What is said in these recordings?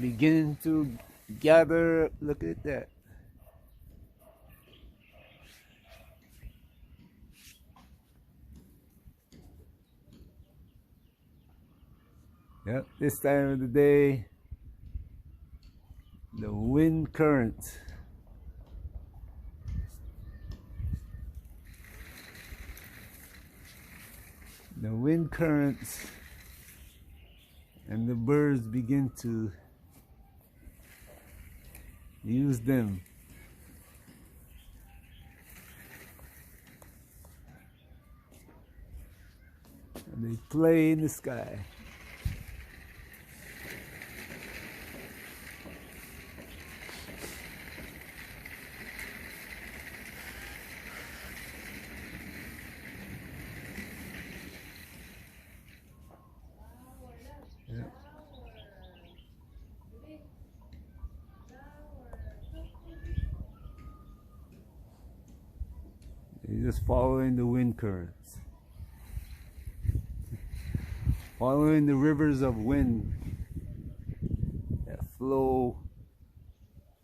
beginning to gather. Look at that. Yep, this time of the day, the wind current. The wind currents and the birds begin to use them. And they play in the sky. Yeah. They're just following the wind currents. Following the rivers of wind that flow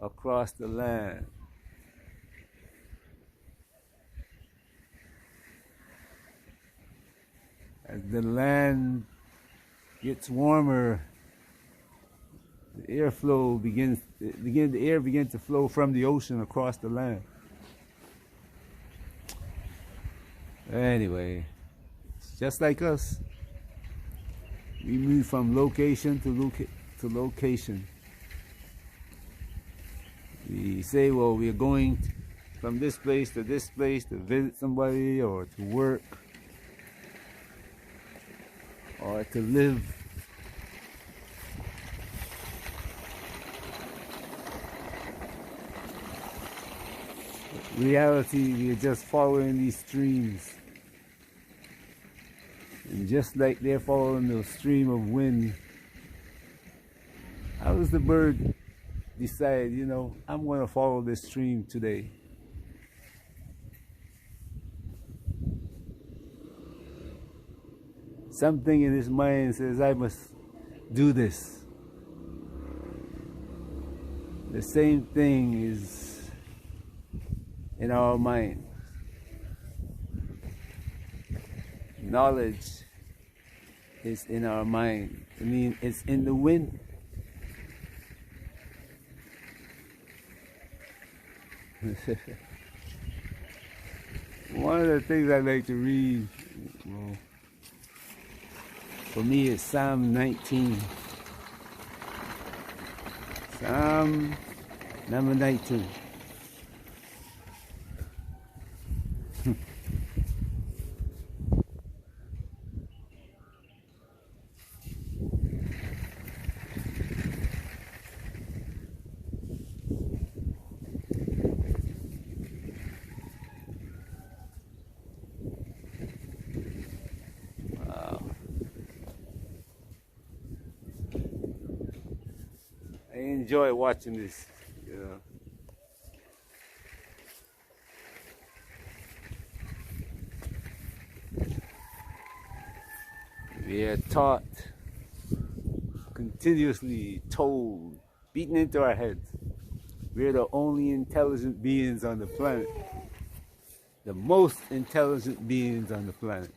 across the land. As the land gets warmer, the air begins to flow from the ocean across the land. Anyway, it's just like us. We move from location to location. We say, well, we're going from this place to visit somebody or to work or to live. In reality, we're just following these streams. And just like they're following the stream of wind, how does the bird decide, you know, I'm going to follow this stream today? Something in his mind says, I must do this. The same thing is in our mind. Knowledge is in our mind. I mean, it's in the wind. One of the things I like to read, well, for me, is Psalm 19. Psalm number 19. I enjoy watching this, you know. We are taught, continuously told, beaten into our heads, we're the only intelligent beings on the planet. The most intelligent beings on the planet.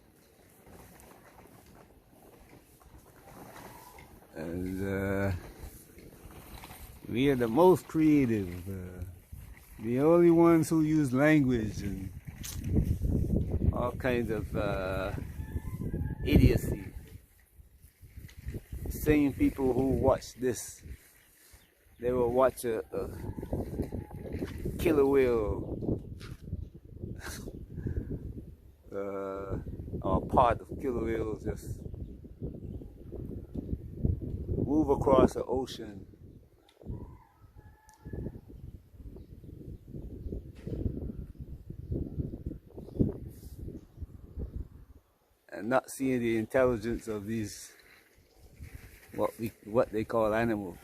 And we are the most creative, the only ones who use language and all kinds of idiocy. The same people who watch this, they will watch a killer whale or part of killer whales just move across the ocean. And not seeing the intelligence of these what they call animals.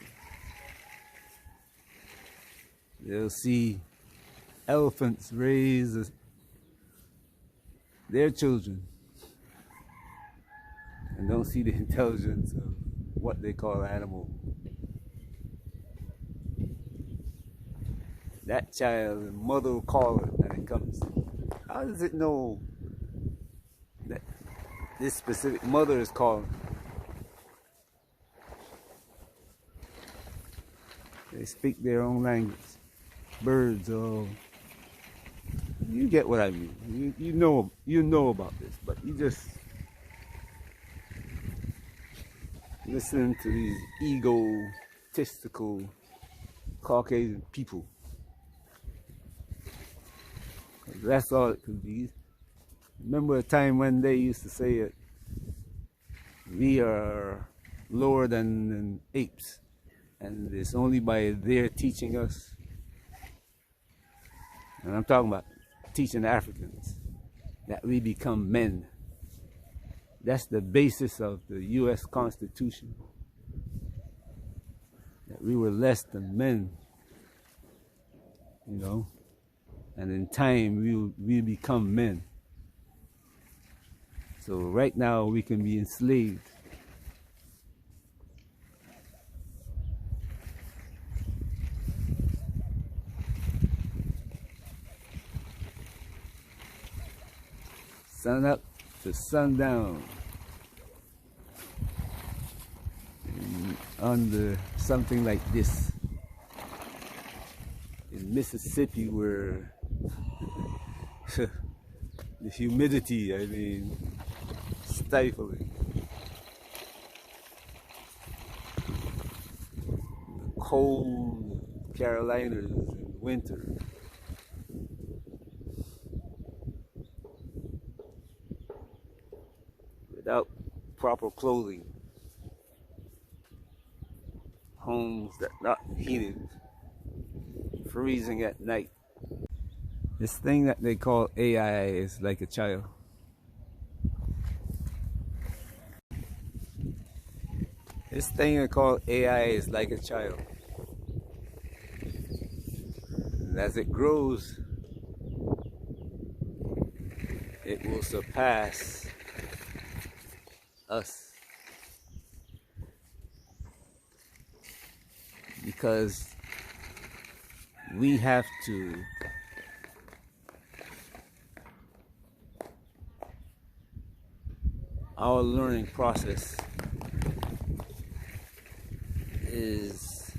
They'll see elephants raise their children and don't see the intelligence of what they call animals. that child, the mother will call it and it comes. How does it know that this specific mother is calling? They speak their own language. Birds, oh, you get what I mean. You know about this, but you just listen to these egotistical Caucasian people. That's all it could be. Remember a time when they used to say it, we are lower than apes, and it's only by their teaching us, and I'm talking about teaching the Africans, that we become men. That's the basis of the U.S. Constitution, that we were less than men, you know, and in time we become men. So right now we can be enslaved. Sun up to sundown. Under something like this in Mississippi, where the humidity, I mean, stifling. The cold Carolinas in winter. Without proper clothing. Homes that not heated, freezing at night. This thing that they call AI is like a child. This thing they call AI is like a child. And as it grows, it will surpass us. Because we have to our learning process is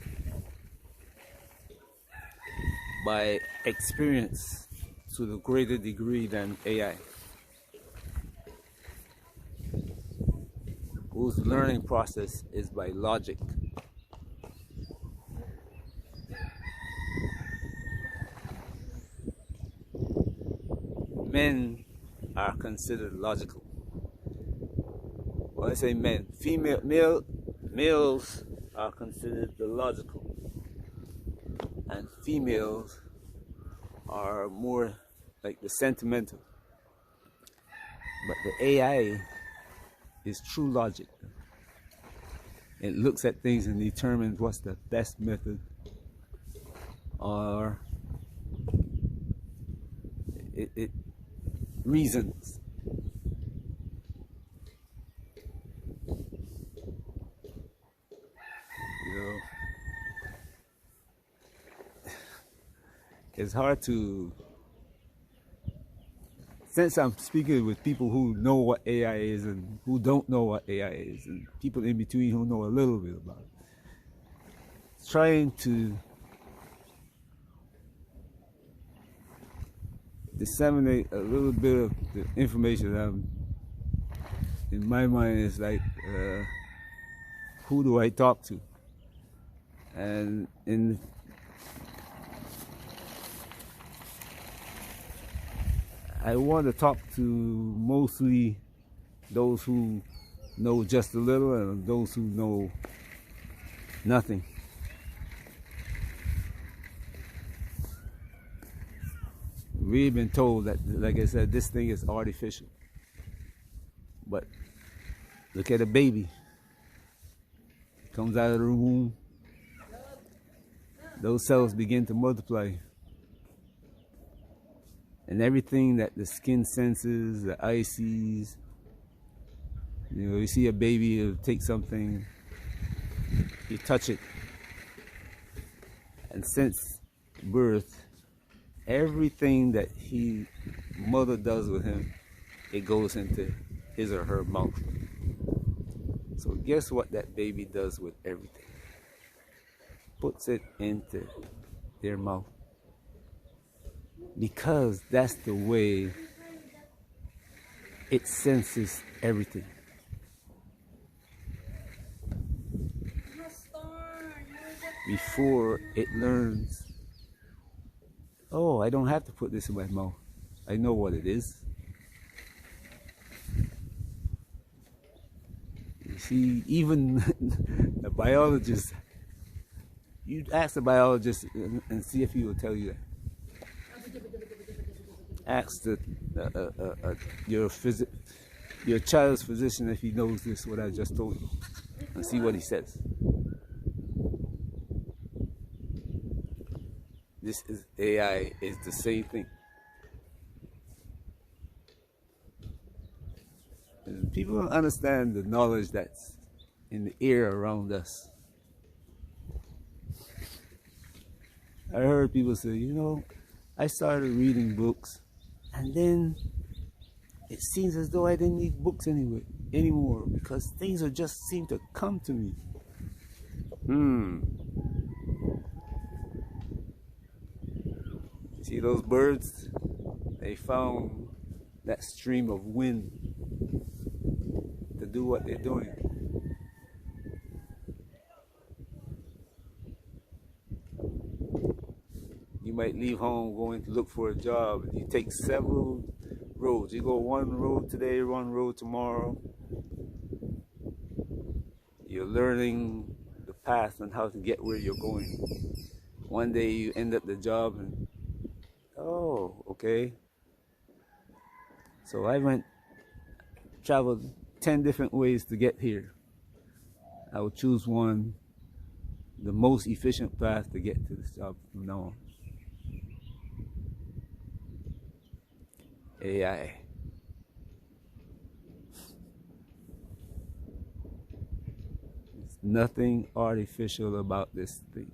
by experience to the greater degree than AI, whose learning process is by logic. Men are considered logical. When I say men, males are considered the logical, and females are more like the sentimental. But the AI is true logic. It looks at things and determines what's the best method, or it reasons. You know, it's hard to, since I'm speaking with people who know what AI is and who don't know what AI is, and people in between who know a little bit about it, trying to disseminate a little bit of the information that in my mind is like, who do I talk to? And I want to talk to mostly those who know just a little and those who know nothing. We've been told that, like I said, this thing is artificial. But look at a baby. It comes out of the womb. Those cells begin to multiply. And everything that the skin senses, the eye sees, you know, you see a baby, you take something, you touch it. And since birth, everything that mother does with him, it goes into his or her mouth. So guess what that baby does with everything? Puts it into their mouth. Because that's the way it senses everything. Before it learns, oh, I don't have to put this in my mouth. I know what it is. You see, even the biologist, you ask the biologist and see if he will tell you that. Ask your child's physician if he knows this, what I just told you, and see what he says. This is AI, is the same thing. And people don't understand the knowledge that's in the air around us. I heard people say, you know, I started reading books, and then it seems as though I didn't need books anymore because things just seem to come to me. See those birds? They found that stream of wind to do what they're doing. You might leave home going to look for a job, and you take several roads. You go one road today, one road tomorrow. You're learning the path on how to get where you're going. One day you end up the job and, oh, okay. So I traveled 10 different ways to get here. I will choose one, the most efficient path to get to this job from now on. AI. There's nothing artificial about this thing.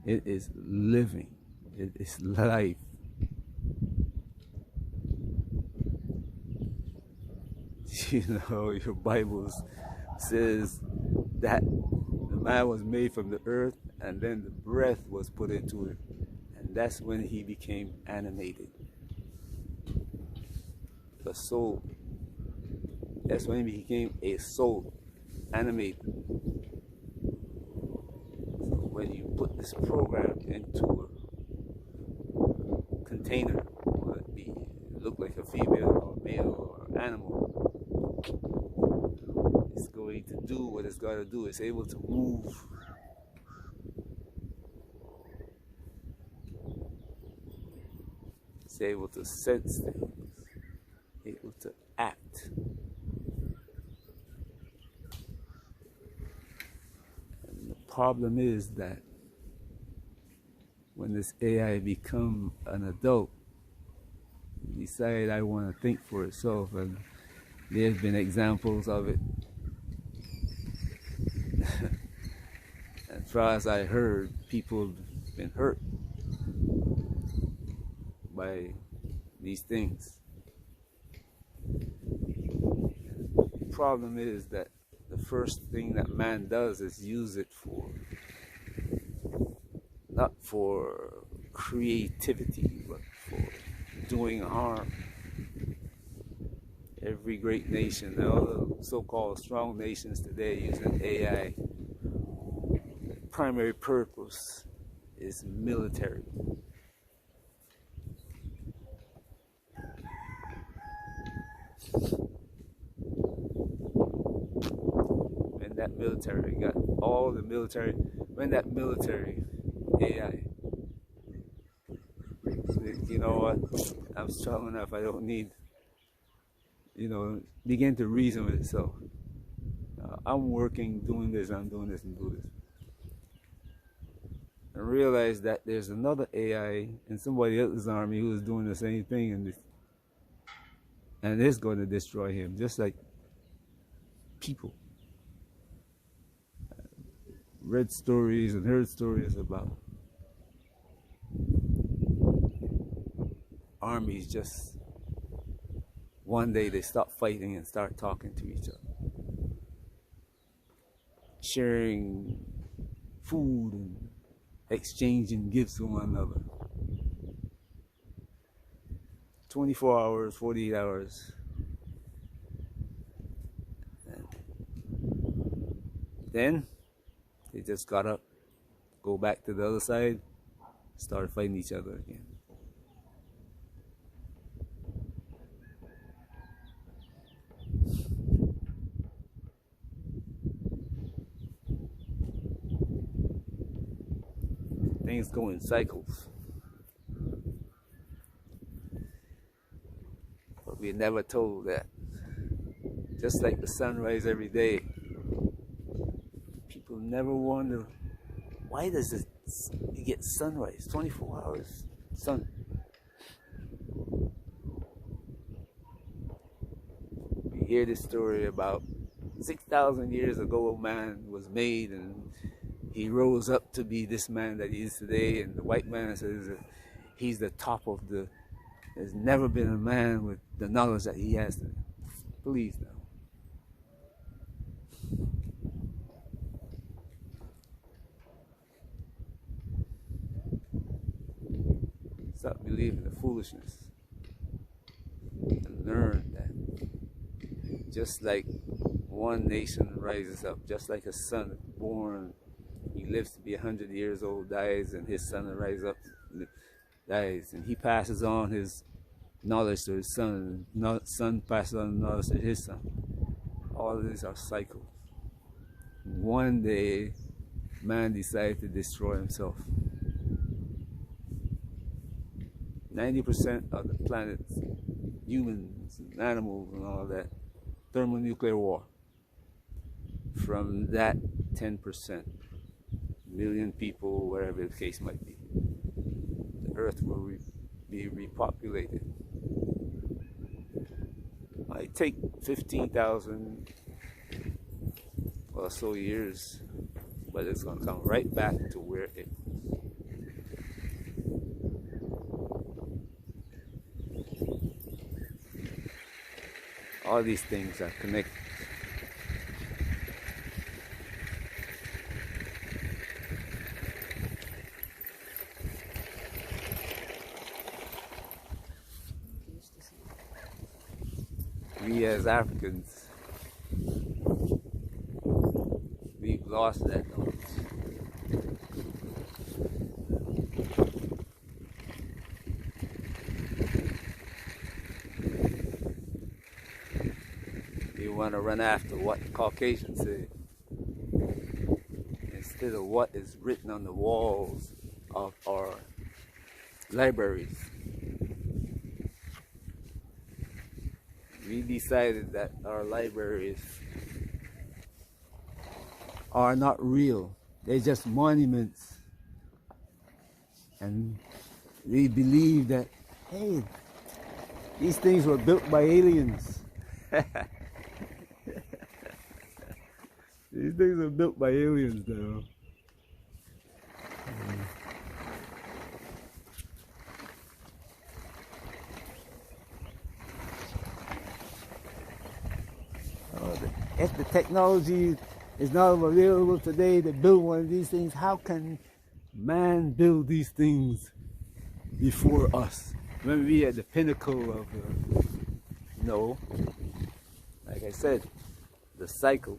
It is living. It is life. You know, your Bible says that the man was made from the earth, and then the breath was put into it, and that's when he became animated. The soul. That's when he became a soul, animated. So when you put this program into a container, whether it look like a female or male or animal, it's going to do what it's got to do. It's able to move. It's able to sense things. Able to act. And the problem is that when this AI become an adult, decide I want to think for itself, and there's been examples of it. As far as I heard, people have been hurt by these things. The problem is that the first thing that man does is use it for, not for creativity, but for doing harm. Every great nation, all the so-called strong nations today using AI, primary purpose is military. And that military got all the military, when that military AI, you know what, I'm strong enough, I don't need, you know, begin to reason with itself. I'm working, doing this, I'm doing this, and do this. And realize that there's another AI in somebody else's army who is doing the same thing, and it's going to destroy him, just like people. Read stories and heard stories about armies just one day they stop fighting and start talking to each other, sharing food and exchanging gifts with one another. 24 hours, 48 hours. And then they just got up, go back to the other side, start fighting each other again. Things go in cycles. But we're never told that. Just like the sunrise every day, people never wonder, why does it get sunrise? 24 hours sun. We hear this story about 6,000 years ago, a man was made and he rose up to be this man that he is today, and the white man says that he's the top of the, there's never been a man with the knowledge that he has today. Please now. Stop believing the foolishness and learn that just like one nation rises up, just like a son is born, he lives to be 100 years old, dies, and his son rises up, dies, and he passes on his knowledge to his son, and son passes on knowledge to his son. All of these are cycles. One day, man decided to destroy himself. 90% of the planet's humans and animals and all that, thermonuclear war. From that 10%, million people, whatever the case might be, the earth will be repopulated. Might take 15,000 or so years, but it's going to come right back to where it all these things are connected. We as Africans, we've lost that knowledge. We want to run after what the Caucasians say instead of what is written on the walls of our libraries. We decided that our libraries are not real. They're just monuments. And we believe that, hey, these things were built by aliens. These things were built by aliens, though. If the technology is not available today to build one of these things, how can man build these things before us? When we are at the pinnacle of, no, like I said, the cycle.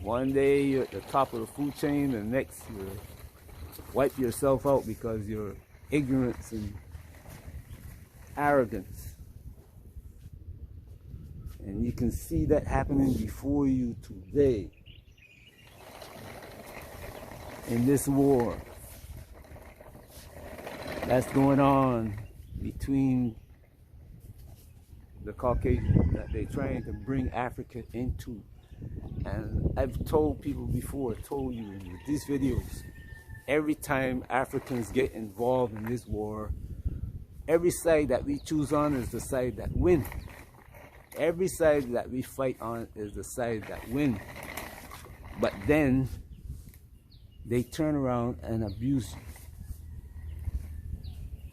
One day you're at the top of the food chain, and next you wipe yourself out because your ignorance and arrogance. And you can see that happening before you today in this war that's going on between the Caucasians that they're trying to bring Africa into. And I've told people before, told you in these videos, every time Africans get involved in this war, every side that we choose on is the side that wins. Every side that we fight on is the side that wins. But then they turn around and abuse you.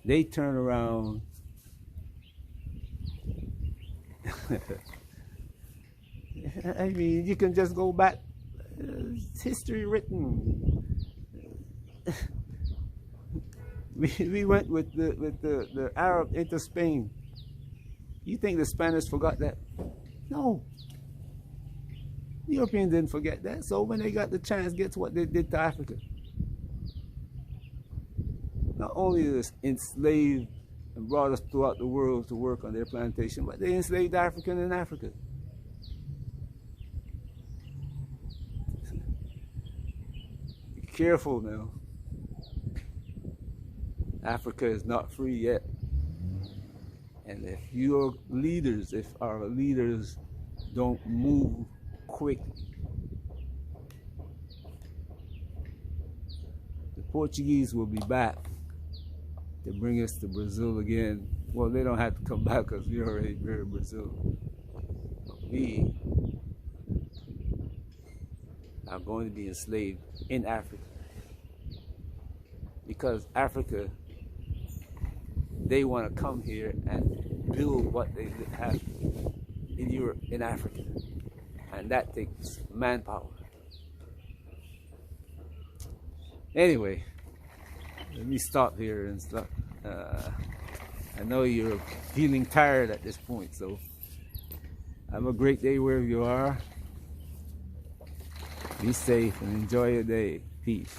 they turn around I mean, you can just go back. It's history written. We went with the Arab into Spain. You think the Spanish forgot that? No. The Europeans didn't forget that. So when they got the chance, guess what they did to Africa? Not only did they enslave and brought us throughout the world to work on their plantation, but they enslaved African in Africa. Be careful now. Africa is not free yet. And if your leaders, if our leaders don't move quick, the Portuguese will be back to bring us to Brazil again. Well, they don't have to come back because we already buried Brazil. But we are going to be enslaved in Africa. Because Africa, they want to come here and build what they have in Europe, in Africa. And that takes manpower. Anyway, let me stop here and stop. I know you're feeling tired at this point, so have a great day wherever you are. Be safe and enjoy your day. Peace.